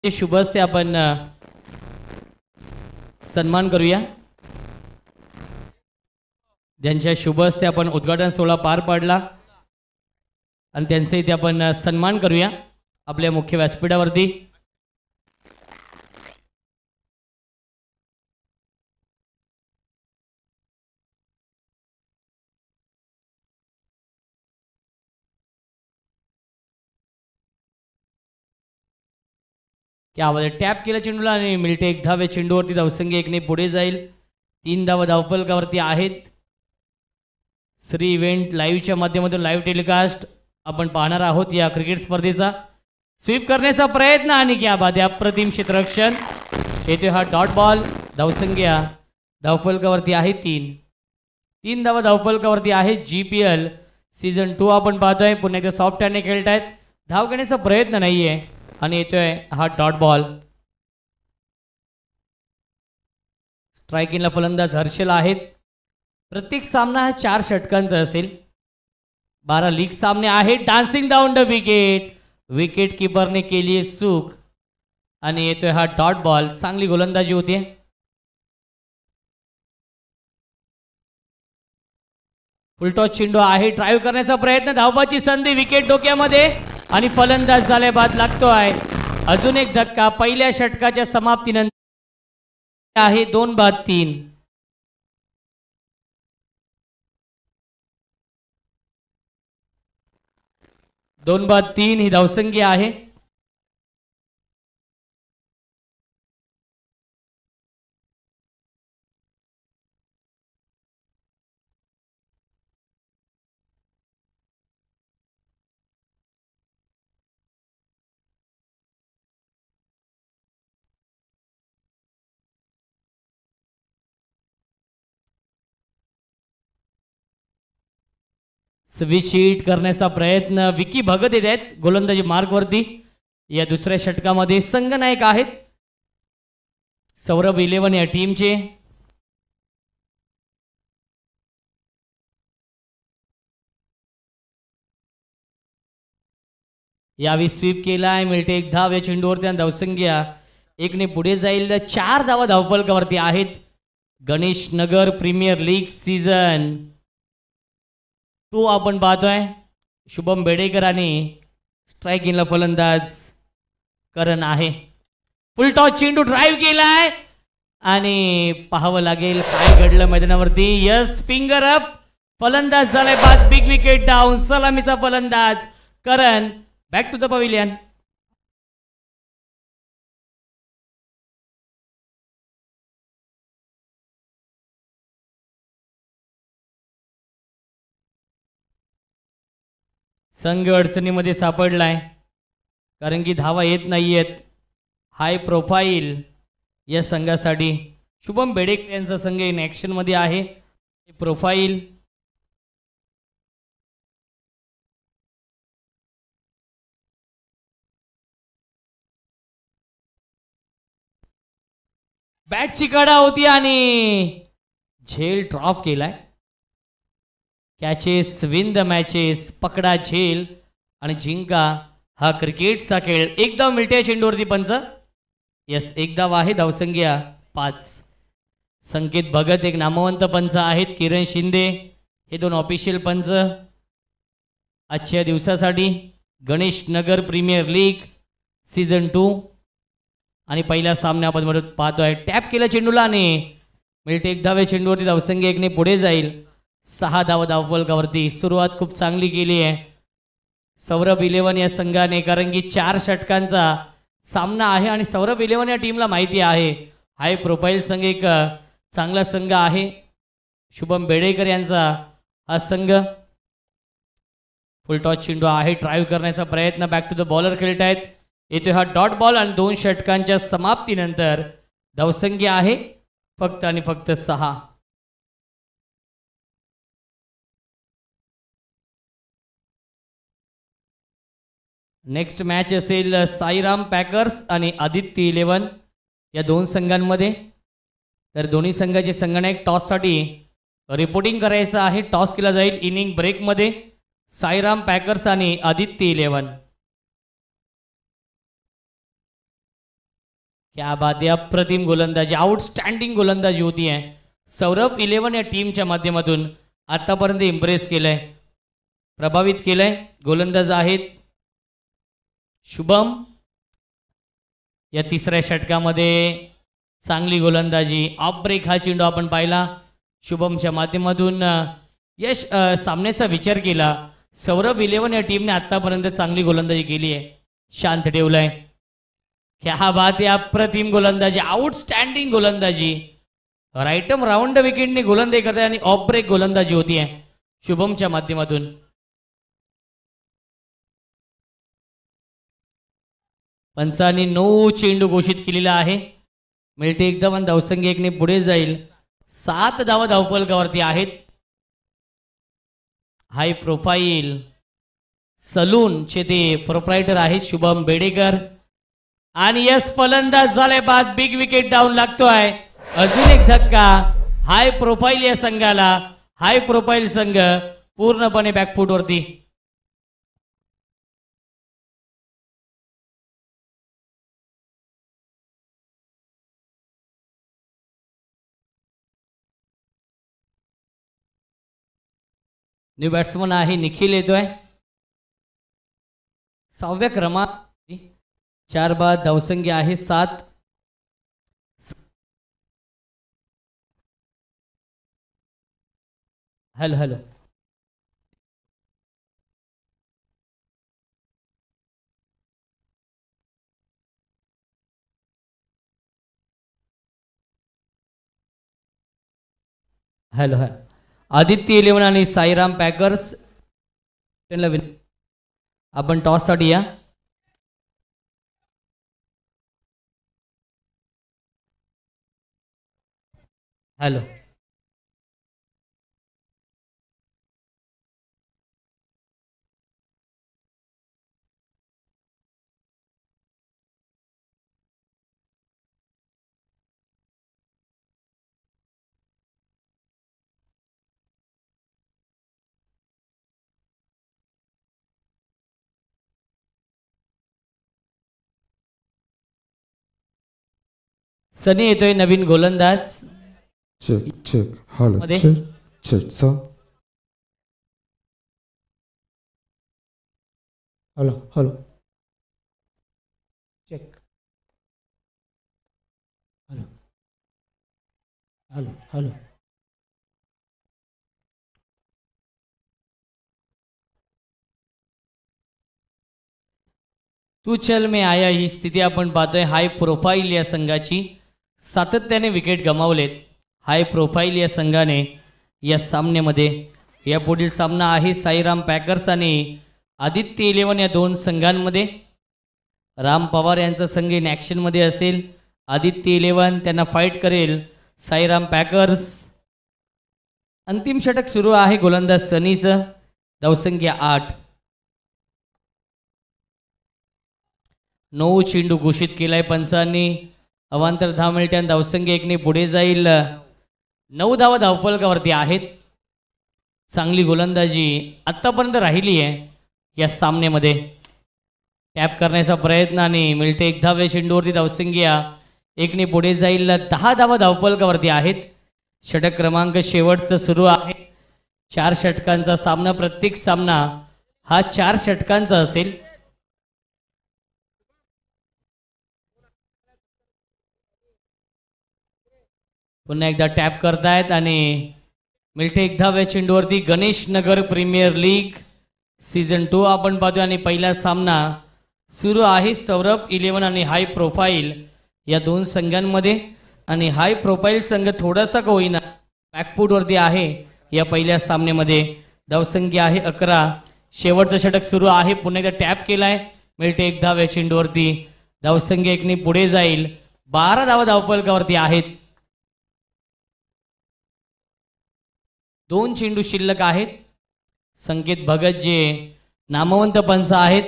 शुभ असते आपण सन्मान करूया. ज्यांच्या शुभ असते आपण उद्घाटन सोहळा पार पाडला आणि त्यांचे इथे आपण सन्मान करूया आपल्या मुख्य व्यासपीठावरती. क्या आवाज टॅप केला चेंडूला आणि मिळते एक धाव. चेंडूवरती धावसंख्या एकने पुढे जाईल. 3 धावा धावफलकावरती आहेत. श्री इव्हेंट लाईव्हच्या माध्यमातून लाईव्ह टेलिकास्ट आपण पाहणार आहोत या क्रिकेट स्पर्धेचा. स्वीप करण्याचा प्रयत्न आणि क्या बाद आहे, अप्रतिम क्षेत्ररक्षण. येथे हा डॉट बॉल. धावसंख्या धावफलकावरती आहे 3 धावा धावफलकावरती आहे. GPL सीझन 2 आपण पाहतोय. पुन्हा एकदा सॉफ्ट हँडने खेळतायत. धाव घेण्याचा प्रयत्न नाहीये आणि येतोय हा डॉट बॉल. स्ट्रायकिंगला फलंदाज हर्षल आहेत. प्रत्येक सामना हा 4 षटकांचा असेल. 12 लीग सामने आहेत. Dancing down the wicket. Wicket कीपरने केली चूक आणि येतोय हा डॉट बॉल. चांगली गोलंदाजी होती. फुलटॉस चेंडू आहे. ड्राईव्ह करण्याचा प्रयत्न. धावबाची संधी. विकेट डोक्यामध्ये आणि फलंदाज झाल्या बाद लागतोय. अजून एक धक्का. पहिल्या षटकाच्या समाप्तीनंतर आहे 2 बाद 3. दोन बाद 3 ही धावसंख्या आहे. स्विच हिट करण्याचा प्रयत्न. विकी भगत येत आहेत गोलंदाजी मार्कवरती. या दुसऱ्या षटकामध्ये संघनायक आहेत सौरभ 11 या टीमचे. यावेळी स्वीप केलाय. मिळते एक धाव या चेंडूवरती आणि धावसंख्या एकने पुढे जाईल. 4 धावा धावफलकावरती आहेत. Ganesh Nagar premier league season 2 आपण पाहतोय. शुभम बेडेकर आणि स्ट्रायकिंगला फलंदाज करण आहे. फुलटॉस चेंडू ड्राईव्ह केलाय आणि पाहावं लागेल काय घडलं मैदानावरती. Yes, finger up. फलंदाज झालाय बाद. Big wicket down. सलामीचा फलंदाज Karan. Back to the pavilion. संघ अडचणीमध्ये सापडलाय कारण की धावा येत नाहीयेत. हाय प्रोफाईल या संघासाठी. शुभम बेडेकर यांचा संघ इन ॲक्शन मध्ये आहे. प्रोफाईल बॅटची कडा होती आणि झेल ड्रॉप केलाय. Catches win the matches. पकडा झेल आणि जिंका हा क्रिकेटचा खेळ. एक धाव मिळते चेंडूवरती पंच. यस, एक धाव आहे. धावसंख्या 5. संकेत भगत एक नामवंत पंच आहेत. किरण शिंदे हे 2 ऑफिशियल पंच आजच्या दिवसासाठी. Ganesh Nagar premier league season 2 आणि पहिला सामना आपण पाहतोय. टॅप केला चेंडूला आणि मिळते एक धाव. चेंडूवरती धावसंख्या एकने पुढे जाईल. 6 धावा धावफलकावरती. सुरुवात खूप चांगली केली आहे सौरभ 11 या संघाने कारण की 4 षटकांचा सामना आहे आणि सौरभ 11 या टीमला माहिती आहे हाय प्रोफाईल संघ एक चांगला संघ आहे. शुभम बेडेकर यांचा हा संघ. फुलटॉस चेंडू आहे. ड्राईव्ह करण्याचा प्रयत्न. बॅक टू द बॉलर खेळतायत. येतो हा डॉट बॉल आणि 2 षटकांच्या समाप्तीनंतर धावसंख्या आहे फक्त आणि फक्त 6. नेक्स्ट मॅच असेल साईराम पॅकर्स आणि आदित्य 11 या 2 संघांमध्ये. तर दोन्ही संघाचे संघनायक टॉससाठी रिपोर्टिंग करायचं आहे. टॉस केला जाईल इनिंग ब्रेकमध्ये. साईराम पॅकर्स आणि आदित्य 11. क्या बात आहे, अप्रतिम गोलंदाजी, आउटस्टँडिंग गोलंदाजी होती आहे. सौरभ 11 या टीमच्या माध्यमातून आतापर्यंत इम्प्रेस केलंय, प्रभावित केलंय. गोलंदाज आहेत शुभम. या तिसऱ्या षटकामध्ये चांगली गोलंदाजी, ऑफ ब्रेक हा चेंडू आपण पाहिला शुभमच्या माध्यमातून. यश सामन्याचा विचार केला, सौरभ 11 या टीमने आतापर्यंत चांगली गोलंदाजी केली आहे, शांत ठेवलंय. क्या बात आहे, अप्रतिम गोलंदाजी, आउटस्टँडिंग गोलंदाजी. राईटम राऊंड विकेटने गोलंदाजी करते आणि ऑफ ब्रेक गोलंदाजी होती आहे शुभमच्या माध्यमातून. पंचांनी 9 चेंडू घोषित केलेला आहे. मिळते एकदम आणि धावसंख्या एकने पुढे जाईल. 7 धावा धावफलकावरती आहेत. हाय प्रोफाईल सलूनचे ते प्रोप्रायटर आहेत शुभम बेडेकर. आणि यस फलंदाज झाले बाद, बिग विकेट डाऊन लागतोय. अजून एक धक्का. हाय प्रोफाईल या संघाला, हाय प्रोफाईल संघ पूर्णपणे बॅकफूटवरती. न्यू बॅट्समन आहे निखिल येतोय 6व्या क्रमांक. 4 बाद, धावसंख्या आहे 7. Hello hello hello hello Aditya 11 आणि साईराम पॅकर्स त्यांना आपण टॉससाठी या. हॅलो सनी येतोय नवीन गोलंदाज. चेक चेक हॅलो मध्ये. चेक चेक सा hello hello check hello hello hello तू चल में आया ही स्थिती आपण पाहतोय. हाय प्रोफाईल या संघाची, सातत्याने विकेट गमावलेत हाय प्रोफाईल या संघाने या सामन्यामध्ये. या पुढील सामना आहे साईराम पॅकर्स आणि आदित्य 11 या दोन संघांमध्ये. राम पवार यांचा संघ इन ॲक्शनमध्ये असेल. आदित्य 11 त्यांना फाईट करेल साईराम पॅकर्स. अंतिम षटक सुरू आहे गोलंदाज सनीचं, धावसंख्या 8. 9 चेंडू घोषित केलाय पंचांनी. अवांतर 10 मिनिटांत धावसंख्या 1ने पुढे जाईल. 9 धावा धावफलकावरती आहेत. चांगली गोलंदाजी आत्तापर्यंत राहिली आहे या सामन्यामध्ये. टॅप करण्याचा प्रयत्न आणि मिळते 1 धाव्या चेंडूवरती धावसंख्या 1ने पुढे जाईल. 10 धावा धावफलकावरती आहेत. षटक क्रमांक शेवटचं सुरू आहे. 4 षटकांचा सामना, प्रत्येक सामना हा 4 षटकांचा असेल. पुन्हा एकदा टॅप करतायत आणि मिळते 1 धाव्या चेंडूवरती. Ganesh Nagar premier league season 2 आपण पाहतोय आणि पहिला सामना सुरू आहे सौरभ 11 आणि हाय प्रोफाईल या दोन संघांमध्ये. आणि हाय प्रोफाईल संघ थोडासा का होईना बॅकफूटवरती आहे या पहिल्या सामन्यामध्ये. धावसंख्या आहे 11. शेवटचं षटक सुरू आहे. पुन्हा एकदा टॅप केलाय. मिळते 1 धाव्या चेंडूवरती. धावसंख्या 1ने पुढे जाईल. 12 धावा धावफलकावरती आहेत. 2 चेंडू शिल्लक आहेत. संकेत भगत जे नामवंत पंच आहेत.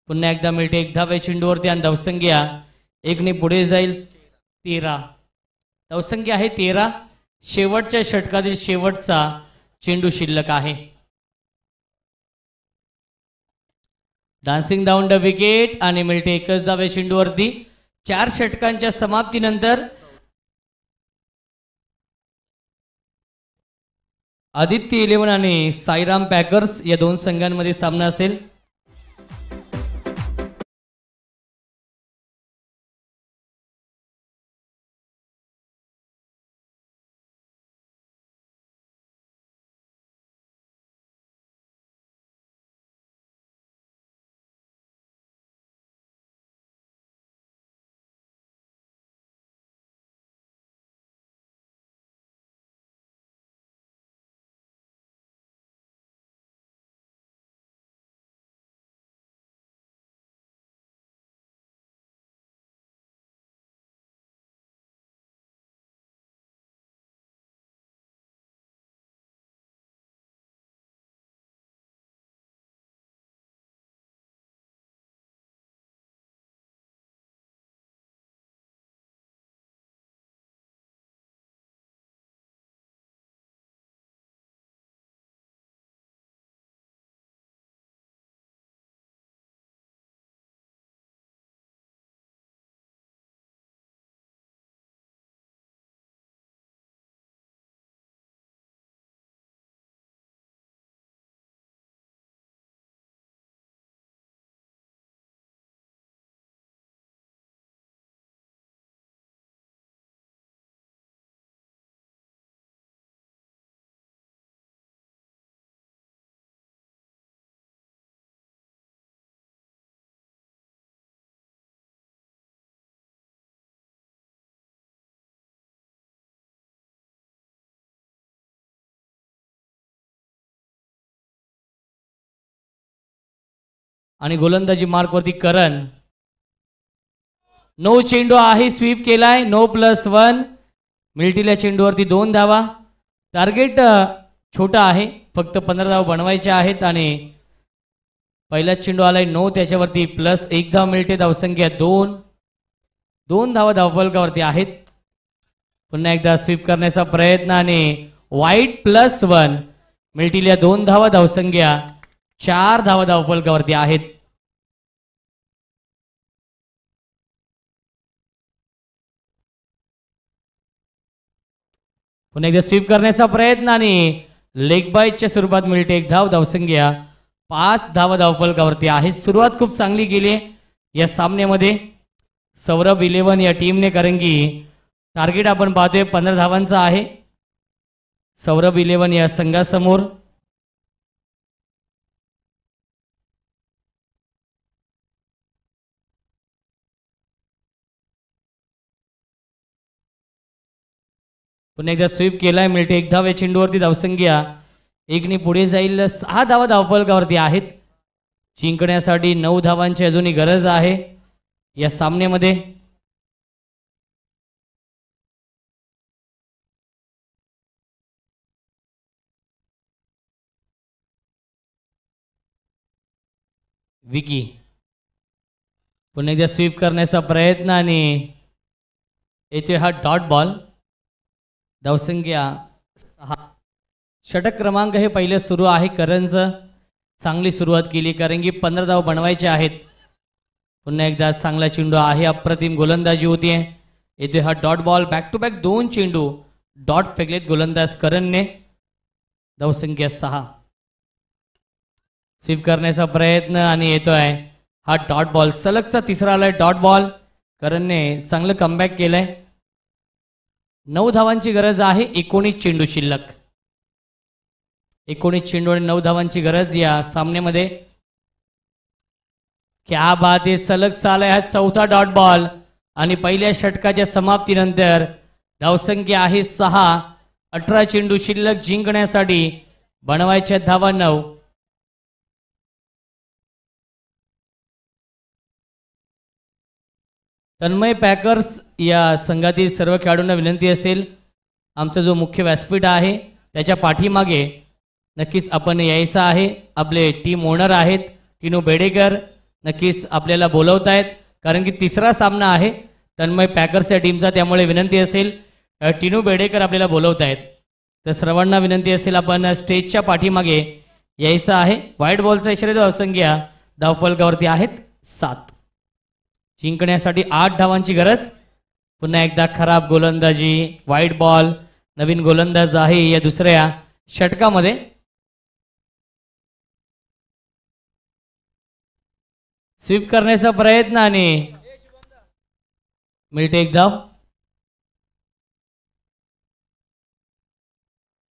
पुन्हा एकदा मिळते 1 धाव्या चेंडूवरती आणि धावसंख्या 1ने पुढे जाईल. 13 धावसंख्या आहे 13. शेवटच्या षटकातील शेवटचा चेंडू शिल्लक आहे. डान्सिंग डाऊन द विकेट आणि मिळते 1 धाव्या चेंडूवरती 4 षटकांच्या समाप्तीनंतर आदित्य इलेव्हन आणि साईराम पॅकर्स या दोन संघांमध्ये सामना असेल. आणि गोलंदाजी मार्कवरती करण. 9 चेंडू आहे, स्वीप केलाय. 9+1 मिल्टील्या चेंडूवरती 2 धावा. टार्गेट छोटा आहे, फक्त 15 धावा बनवायच्या आहेत. आणि पहिला चेंडू आलाय 9, त्याच्यावरती +1 धाव मिळते. धावसंख्या 2 धावा धावफलकावरती आहेत. पुन्हा एकदा स्वीप करण्याचा प्रयत्न आणि वाईट +1 मिल्टील्या 2 धावा. धावसंख्या 4 धावा धावफलकावरती आहेत. पुन्हा एकदा स्वीप करण्याचा प्रयत्न आणि लेग बाईटच्या स्वरूपात मिळते 1 धाव. धावसंख्या 5 धावा धावफलकावरती आहे. सुरुवात खूप चांगली केली आहे या सामन्यामध्ये सौरभ इलेव्हन या टीमने, कारण की टार्गेट आपण पाहतोय 15 धावांचा आहे सौरभ इलेव्हन या संघासमोर. पुन्हा एकदा स्वीप केलाय, मिळते 1 धाव. या चेंडूवरती धावसंख्या 1ने पुढे जाईल. 6 धावा धावफलकावरती आहेत. जिंकण्यासाठी 9 धावांची अजूनही गरज आहे या सामन्यामध्ये. विकी पुन्हा एकदा स्वीप करण्याचा प्रयत्न आणि येथे हा डॉट बॉल. धावसंख्या 6. षटक क्रमांक हे पहिले सुरू आहे करणचं. चांगली सुरुवात केली, कारण की 15 धाव बनवायचे आहेत. पुन्हा एकदा चांगला चेंडू आहे, अप्रतिम गोलंदाजी होतीये. येथे हा dot ball. Back to back 2 चेंडू डॉट फेकलेत गोलंदाज करणने. धावसंख्या 6. स्वीप करण्याचा प्रयत्न आणि येतोय हा डॉट बॉल. सलगचा तिसरा आलाय डॉट बॉल. करणने चांगलं कमबॅक केलंय. 9 धावांची गरज आहे. 19 चेंडू शिल्लक. 19 चेंडू आणि 9 धावांची गरज या सामन्यामध्ये. क्या बात आहे, सलग चालाय हा 4था डॉट बॉल. आणि पहिल्या षटकाच्या समाप्तीनंतर धावसंख्या आहे 6. 18 चेंडू शिल्लक. जिंकण्यासाठी बनवायच्या धावा 9. तन्मय पॅकर्स या संघातील सर्व खेळाडूंना विनंती असेल, आमचा जो मुख्य व्यासपीठ आहे त्याच्या पाठीमागे नक्कीच आपण यायचं आहे. आपले टीम ओनर आहेत टिनू बेडेकर, नक्कीच आपल्याला बोलवत आहेत, कारण की तिसरा सामना आहे तन्मय पॅकर्सच्या टीमचा. त्यामुळे विनंती असेल, टिनू बेडेकर आपल्याला बोलवत आहेत. तर सर्वांना विनंती असेल, आपण स्टेजच्या पाठीमागे यायचं आहे. व्हाईट बॉलचा इशारा. धावसंख्या धावफलकावरती आहेत 7. जिंकण्यासाठी 8 धावांची गरज. पुन्हा एकदा खराब गोलंदाजी, वाईट बॉल. नवीन गोलंदाज आहे या दुसऱ्या षटकामध्ये. स्वीप करण्याचा प्रयत्न आणि मिळते एक धाव.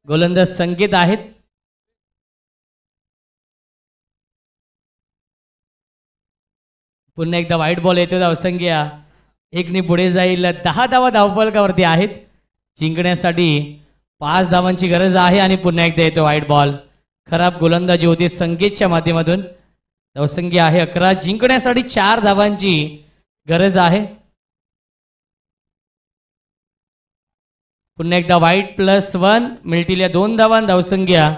गोलंदाज संकेत आहेत. पुन्हा एकदा वाईट बॉल येतो. धावसंख्या 1 पुढे जाईल. 10 धावा धावफलकावरती आहेत. जिंकण्यासाठी 5 धावांची गरज आहे आणि पुन्हा एकदा येतो वाईट बॉल. खराब गोलंदाजी होती संकेतच्या माध्यमातून. धावसंख्या आहे 11. जिंकण्यासाठी 4 धावांची गरज आहे. पुन्हा एकदा वाईट +1 मिळतील या 2 धावां. धावसंख्या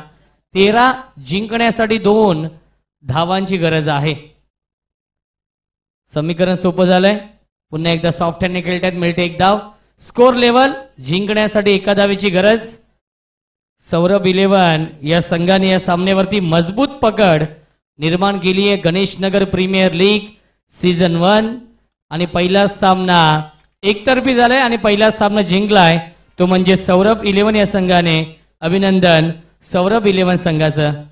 13. जिंकण्यासाठी 2 धावांची गरज आहे. समीकरण सोपं झालंय. पुन्हा एकदा सॉफ्ट हँडने खेळतात. मिळते 1 धाव. Score level. जिंकण्यासाठी 1 धावेची गरज. सौरभ 11 या संघाने या सामन्यावरती मजबूत पकड निर्माण केली आहे. Ganesh Nagar premier league season 1 आणि पहिला सामना एकतर्फी झालाय आणि पहिला सामना जिंकलाय तो म्हणजे सौरभ 11 या संघाने. अभिनंदन सौरभ 11 संघाचं.